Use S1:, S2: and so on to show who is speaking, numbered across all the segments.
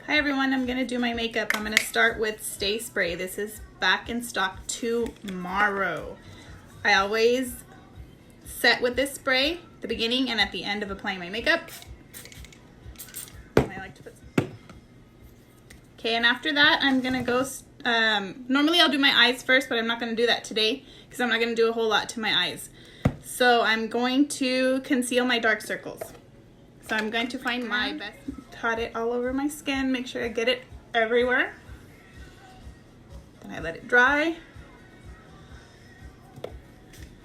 S1: Hi everyone, I'm going to do my makeup. I'm going to start with Stay Spray. This is back in stock tomorrow. I always set with this spray at the beginning and at the end of applying my makeup. I like to put okay, and after that I'm going to go, normally I'll do my eyes first, but I'm not going to do that today because I'm not going to do a whole lot to my eyes. So I'm going to conceal my dark circles. So I'm going to find my best, dot it all over my skin, make sure I get it everywhere. Then I let it dry.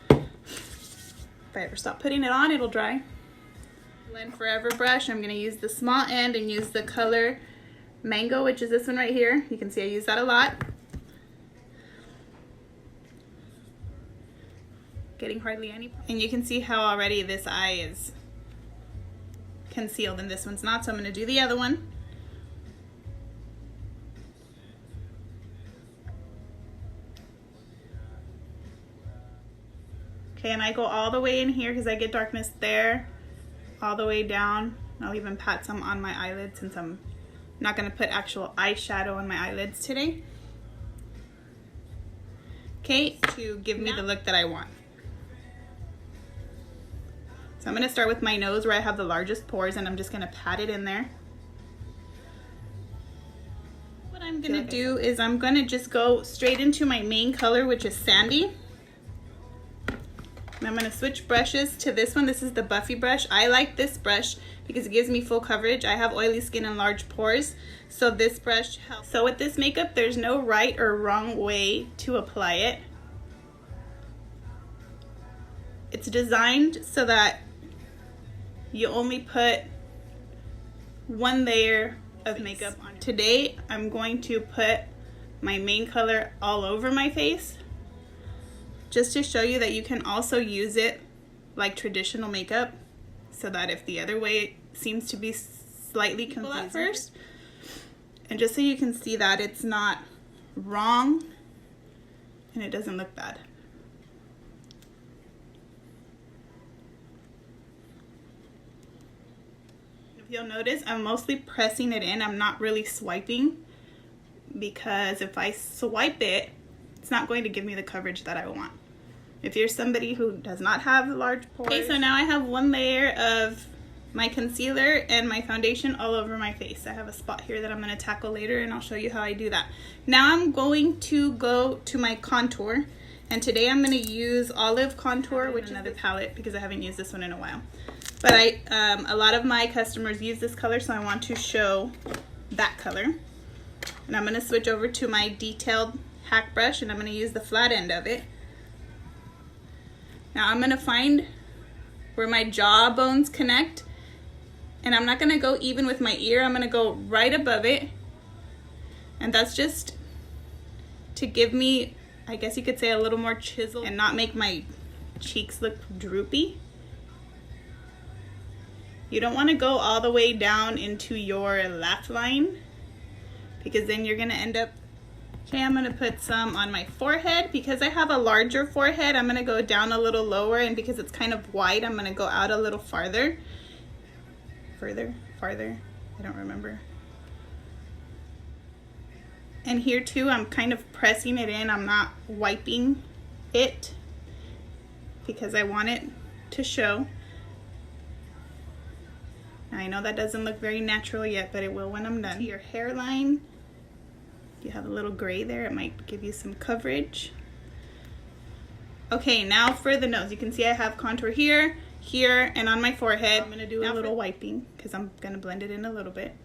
S1: If I ever stop putting it on, it'll dry. Blend Forever brush, I'm going to use the small end and use the color Mango, which is this one right here. You can see I use that a lot. Getting hardly any. And you can see how already this eye is concealed and this one's not, so I'm going to do the other one. Okay, and I go all the way in here because I get darkness there, all the way down. I'll even pat some on my eyelids since I'm not going to put actual eyeshadow on my eyelids today. Okay, to give me the look that I want. So I'm going to start with my nose where I have the largest pores, and I'm just going to pat it in there. What I'm going to do is I'm going to just go straight into my main color, which is Sandy. And I'm going to switch brushes to this one. This is the Buffy brush. I like this brush because it gives me full coverage. I have oily skin and large pores, so this brush helps. So with this makeup, there's no right or wrong way to apply it. It's designed so that you only put one layer of makeup on. Today, I'm going to put my main color all over my face, just to show you that you can also use it like traditional makeup, so that if the other way seems to be slightly confusing at first, and just so you can see that it's not wrong and it doesn't look bad. You'll notice I'm mostly pressing it in. I'm not really swiping, because if I swipe it, it's not going to give me the coverage that I want. If you're somebody who does not have large pores. Okay, so now I have one layer of my concealer and my foundation all over my face. I have a spot here that I'm going to tackle later, and I'll show you how I do that. Now I'm going to go to my contour, and today I'm going to use Olive Contour, which is another palette because I haven't used this one in a while. But a lot of my customers use this color, so I want to show that color. And I'm going to switch over to my detailed HAC brush, and I'm going to use the flat end of it. Now I'm going to find where my jaw bones connect, and I'm not going to go even with my ear. I'm going to go right above it, and that's just to give me, I guess you could say, a little more chisel and not make my cheeks look droopy. You don't want to go all the way down into your laugh line, because then you're going to end up. Okay, I'm going to put some on my forehead. Because I have a larger forehead, I'm going to go down a little lower, and because it's kind of wide, I'm going to go out a little farther. Farther, I don't remember. And here too, I'm kind of pressing it in. I'm not wiping it because I want it to show. I know that doesn't look very natural yet, but it will when I'm done. To your hairline, you have a little gray there. It might give you some coverage. Okay, now for the nose. You can see I have contour here, here, and on my forehead. I'm going to do a little wiping because I'm going to blend it in a little bit.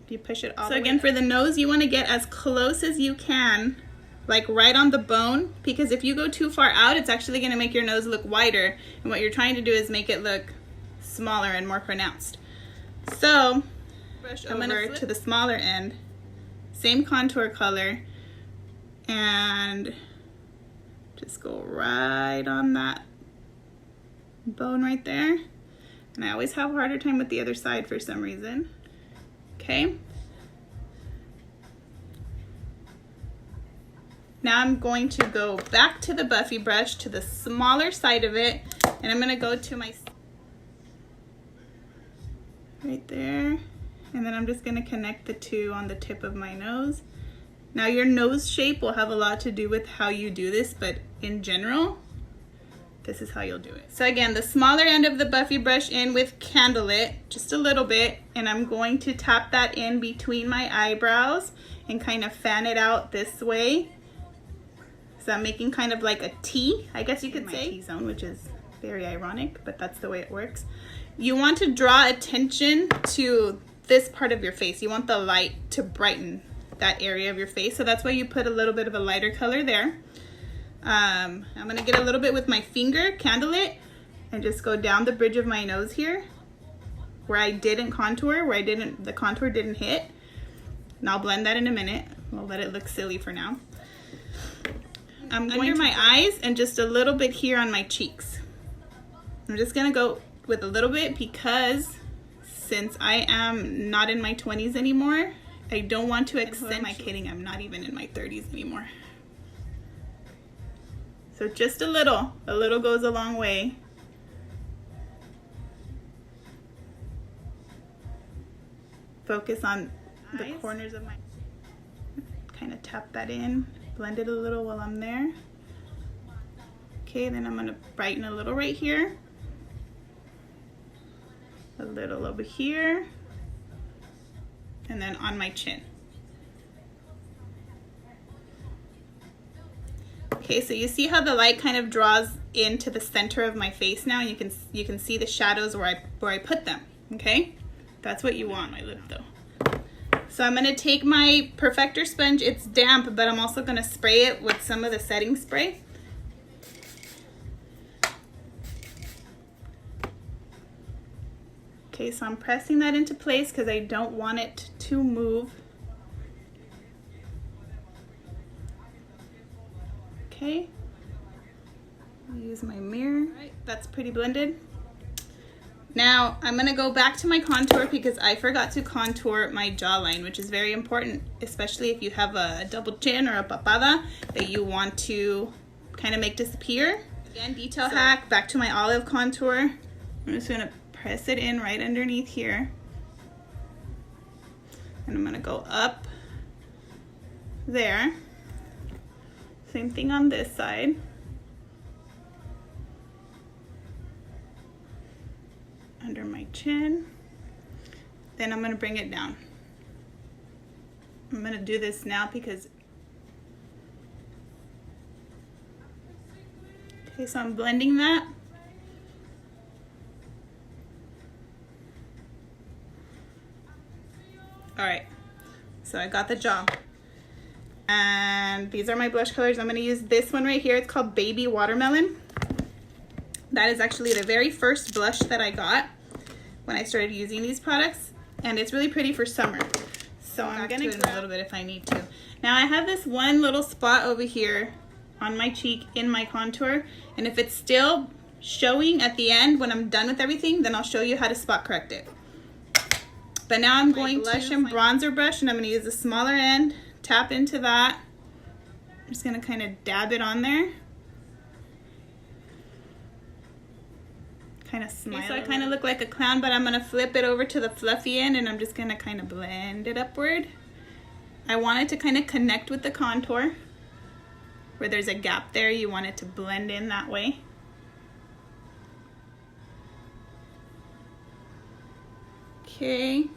S1: You push it all the way. So again, for the nose, you want to get as close as you can, like right on the bone, because if you go too far out, it's actually going to make your nose look wider, and what you're trying to do is make it look smaller and more pronounced. So brush over to the smaller end, same contour color, and just go right on that bone right there. And I always have a harder time with the other side for some reason. Okay. Now I'm going to go back to the Buffy brush, to the smaller side of it, and I'm gonna go to my, right there, and then I'm just gonna connect the two on the tip of my nose. Now your nose shape will have a lot to do with how you do this, but in general, this is how you'll do it. So again, the smaller end of the Buffy brush in with Candlelit, just a little bit, and I'm going to tap that in between my eyebrows and kind of fan it out this way. So I'm making kind of like a T, I guess you could say. T-zone, which is very ironic, but that's the way it works. You want to draw attention to this part of your face. You want the light to brighten that area of your face. So that's why you put a little bit of a lighter color there. I'm gonna get a little bit with my finger, Candlelit, and just go down the bridge of my nose here, where I didn't contour, where the contour didn't hit. And I'll blend that in a minute. We'll let it look silly for now. I'm going under my eyes and just a little bit here on my cheeks. I'm just gonna go with a little bit because since I am not in my 20s anymore, I don't want to extend. Who am I kidding? I'm not even in my 30s anymore. So just a little goes a long way. Focus on the corners of my, kind of tap that in, blend it a little while I'm there. Okay, then I'm gonna brighten a little right here, a little over here, and then on my chin. Okay, so you see how the light kind of draws into the center of my face now, and you can see the shadows where I put them. Okay, that's what you want my lip though. So I'm gonna take my perfector sponge. It's damp, but I'm also gonna spray it with some of the setting spray. Okay, so I'm pressing that into place because I don't want it to move. Okay, I'll use my mirror. All right, that's pretty blended. Now I'm gonna go back to my contour because I forgot to contour my jawline, which is very important, especially if you have a double chin or a papada that you want to kind of make disappear. Again, detail hack, back to my olive contour. I'm just gonna press it in right underneath here. And I'm gonna go up there. Same thing on this side. Under my chin. Then I'm gonna bring it down. I'm gonna do this now because, okay, so I'm blending that. All right, so I got the jaw. And these are my blush colors. I'm gonna use this one right here. It's called Baby Watermelon. That is actually the very first blush that I got when I started using these products, and it's really pretty for summer. So I'm gonna grab a little bit if I need to. Now I have this one little spot over here on my cheek in my contour, and if it's still showing at the end when I'm done with everything, then I'll show you how to spot correct it. But now I'm going to blush and bronzer brush, and I'm gonna use the smaller end, tap into that. I'm just gonna kind of dab it on there. Kind of smile. Okay, so I kind of look like a clown, but I'm gonna flip it over to the fluffy end, and I'm just gonna kind of blend it upward. I want it to kind of connect with the contour. Where there's a gap there, you want it to blend in that way. Okay.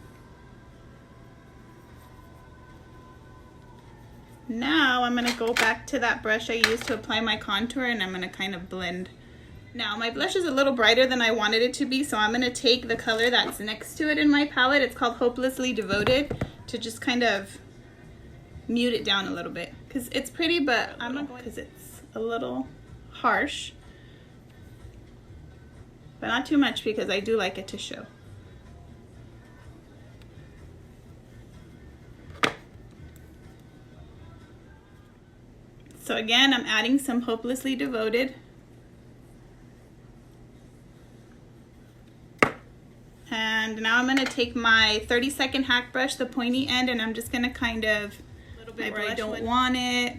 S1: Now I'm gonna go back to that brush I used to apply my contour, and I'm gonna kind of blend. Now my blush is a little brighter than I wanted it to be, so I'm gonna take the color that's next to it in my palette. It's called Hopelessly Devoted, to just kind of mute it down a little bit. Because it's pretty, but I'm not going, because it's a little harsh. But not too much, because I do like it to show. So again, I'm adding some Hopelessly Devoted. And now I'm gonna take my 30-second hack brush, the pointy end, and I'm just gonna kind of, a little bit where I don't want it,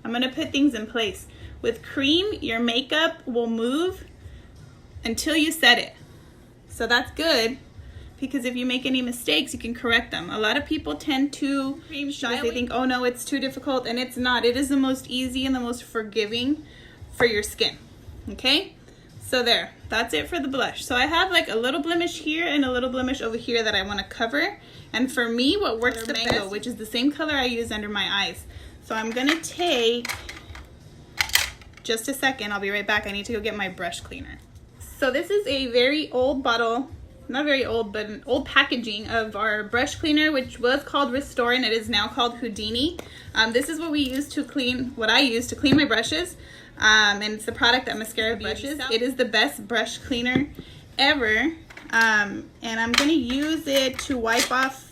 S1: I'm gonna put things in place. With cream, your makeup will move until you set it. So that's good, because if you make any mistakes, you can correct them. A lot of people tend to shy. They think, oh no, it's too difficult, and it's not. It is the most easy and the most forgiving for your skin, okay? So there, that's it for the blush. So I have like a little blemish here and a little blemish over here that I wanna cover. And for me, what works the best, which is the same color I use under my eyes. So I'm gonna take, just a second, I'll be right back. I need to go get my brush cleaner. So this is a very old bottle, not very old, but an old packaging of our brush cleaner, which was called Restore and it is now called Houdini. This is what we use to clean, what I use to clean my brushes. And it's the product that Maskcara Beauty HAC. It is the best brush cleaner ever. And I'm gonna use it to wipe off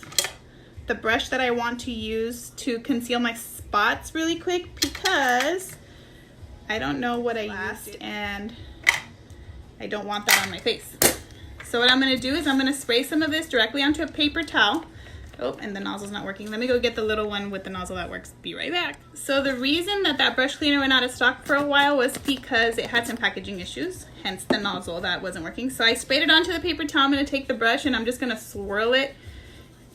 S1: the brush that I want to use to conceal my spots really quick, because I don't know what I used and I don't want that on my face. So what I'm gonna do is I'm gonna spray some of this directly onto a paper towel. Oh, and the nozzle's not working. Let me go get the little one with the nozzle that works. Be right back. So the reason that that brush cleaner went out of stock for a while was because it had some packaging issues, hence the nozzle that wasn't working. So I sprayed it onto the paper towel. I'm gonna take the brush and I'm just gonna swirl it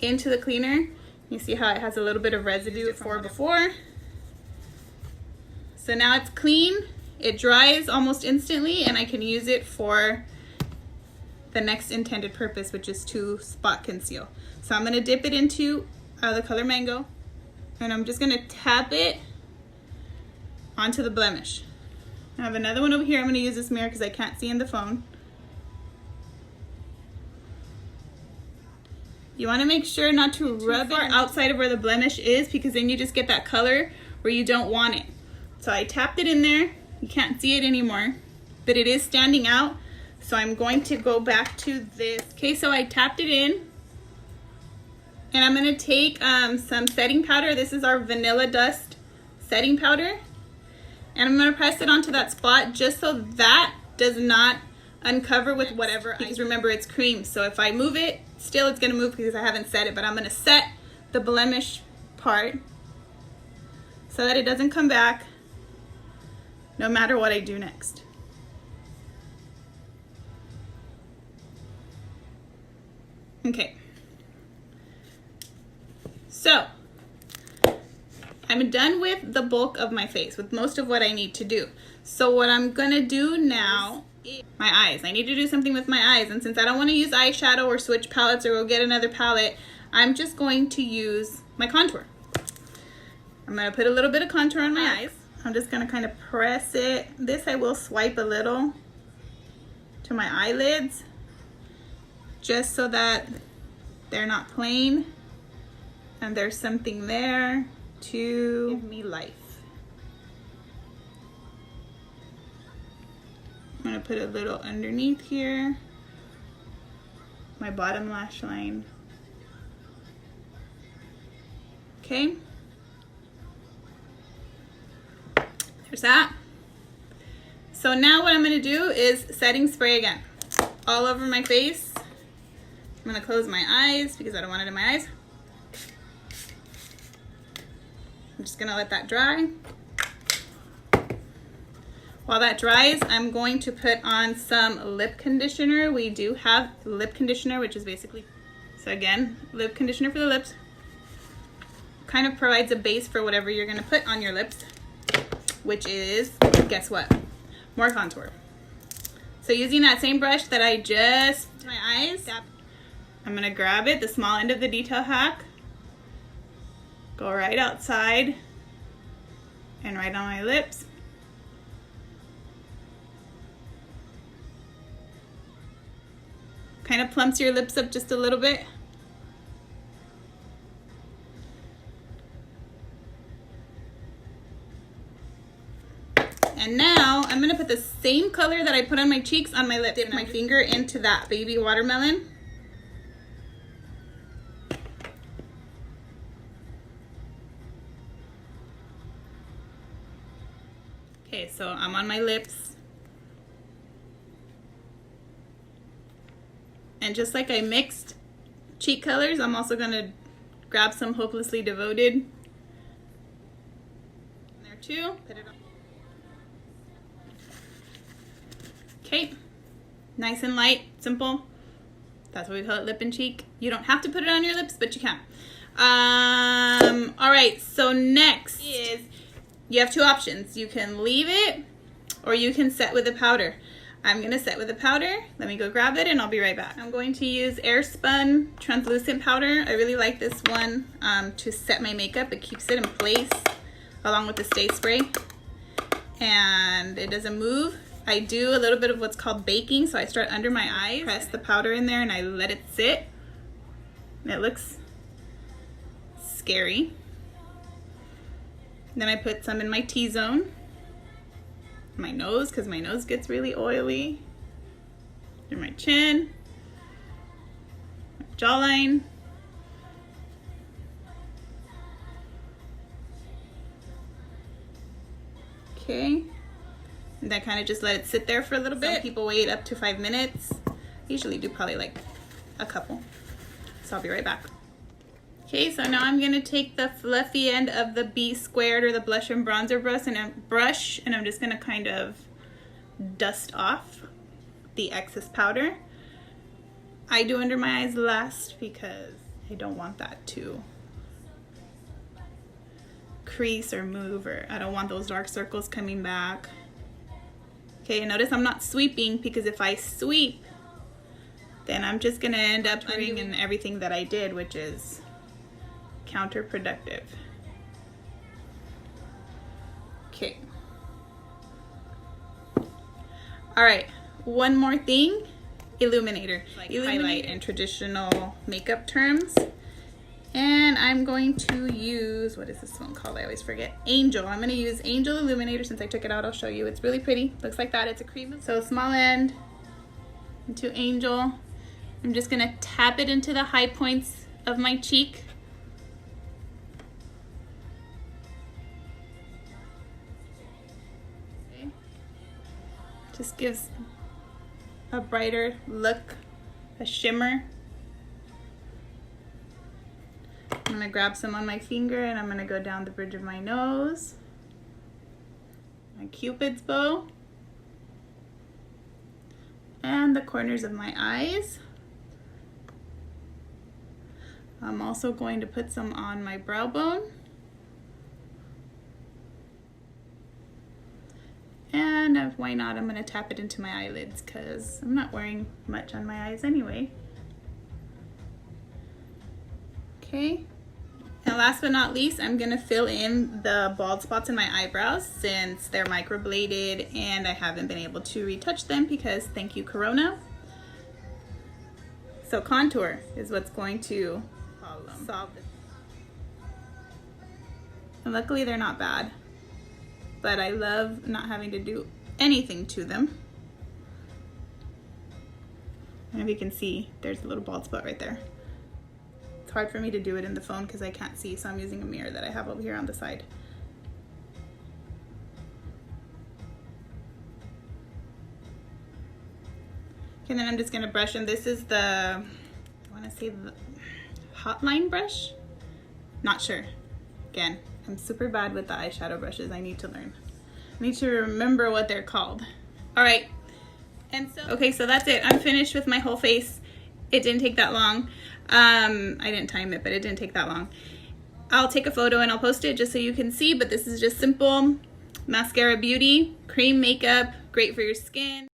S1: into the cleaner. You see how it has a little bit of residue from before. So now it's clean. It dries almost instantly and I can use it for the next intended purpose, which is to spot conceal. So I'm gonna dip it into the color Mango, and I'm just gonna tap it onto the blemish. I have another one over here. I'm gonna use this mirror because I can't see in the phone. You wanna make sure not to rub it outside of where the blemish is, because then you just get that color where you don't want it. So I tapped it in there. You can't see it anymore, but it is standing out. So I'm going to go back to this. Okay, so I tapped it in. And I'm gonna take some setting powder. This is our Vanilla Dust setting powder. And I'm gonna press it onto that spot just so that does not uncover with whatever, because remember it's cream. So if I move it, still it's gonna move because I haven't set it, but I'm gonna set the blemish part so that it doesn't come back no matter what I do next. Okay. So, I'm done with the bulk of my face, with most of what I need to do. So what I'm gonna do now is my eyes. I need to do something with my eyes, and since I don't wanna use eyeshadow or switch palettes or go get another palette, I'm just going to use my contour. I'm gonna put a little bit of contour on my eyes. I'm just gonna kind of press it. This I will swipe a little to my eyelids, just so that they're not plain and there's something there to give me life. I'm gonna put a little underneath here, my bottom lash line. Okay, there's that. So now what I'm gonna do is setting spray again, all over my face. I'm gonna close my eyes because I don't want it in my eyes. I'm just gonna let that dry. While that dries, I'm going to put on some lip conditioner. We do have lip conditioner, which is basically, so again, lip conditioner for the lips. Kind of provides a base for whatever you're gonna put on your lips, which is, guess what? More contour. So using that same brush that I just, my eyes, I'm gonna grab it, the small end of the Detail Hack, go right outside and right on my lips. Kind of plumps your lips up just a little bit. And now I'm gonna put the same color that I put on my cheeks on my lip. Dip my finger into that baby watermelon. Okay, so I'm on my lips. And just like I mixed cheek colors, I'm also gonna grab some Hopelessly Devoted too. Put it on. Okay, nice and light, simple. That's why we call it lip and cheek. You don't have to put it on your lips, but you can. All right, so next is, you have two options. You can leave it or you can set with the powder. I'm gonna set with the powder. Let me go grab it and I'll be right back. I'm going to use Airspun translucent powder. I really like this one to set my makeup. It keeps it in place along with the Stay Spray. And it doesn't move. I do a little bit of what's called baking. So I start under my eyes, press the powder in there and I let it sit. And it looks scary. Then I put some in my T-zone, my nose, because my nose gets really oily, through my chin, my jawline, okay, and then kind of just let it sit there for a little bit. Some people wait up to 5 minutes. I usually do probably like a couple, so I'll be right back. Okay, so now I'm gonna take the fluffy end of the B squared or the blush and bronzer brush and I'm just gonna kind of dust off the excess powder. I do under my eyes last because I don't want that to crease or move, or I don't want those dark circles coming back. Okay, notice I'm not sweeping, because if I sweep, then I'm just gonna end up undoing everything that I did, which is counterproductive. Okay. All right, one more thing, illuminator. Like highlight in traditional makeup terms. And I'm going to use, what is this one called? I always forget. Angel. I'm gonna use Angel Illuminator. Since I took it out, I'll show you. It's really pretty. Looks like that. It's a cream. So small end into Angel. I'm just gonna tap it into the high points of my cheek. Just gives a brighter look, a shimmer. I'm gonna grab some on my finger and I'm gonna go down the bridge of my nose, my Cupid's bow, and the corners of my eyes. I'm also going to put some on my brow bone. And why not, I'm gonna tap it into my eyelids because I'm not wearing much on my eyes anyway. Okay, and last but not least, I'm gonna fill in the bald spots in my eyebrows since they're microbladed and I haven't been able to retouch them because thank you, Corona. So contour is what's going to solve this. And luckily they're not bad, but I love not having to do anything to them. And if you can see, there's a little bald spot right there. It's hard for me to do it in the phone because I can't see, so I'm using a mirror that I have over here on the side. Okay, and then I'm just gonna brush, and this is the, I wanna say the Hotline brush? Not sure. Again, I'm super bad with the eyeshadow brushes. I need to learn. I need to remember what they're called. All right, and so, okay, so that's it. I'm finished with my whole face. It didn't take that long. I didn't time it, but it didn't take that long. I'll take a photo and I'll post it just so you can see, but this is just simple Maskcara Beauty cream makeup, great for your skin.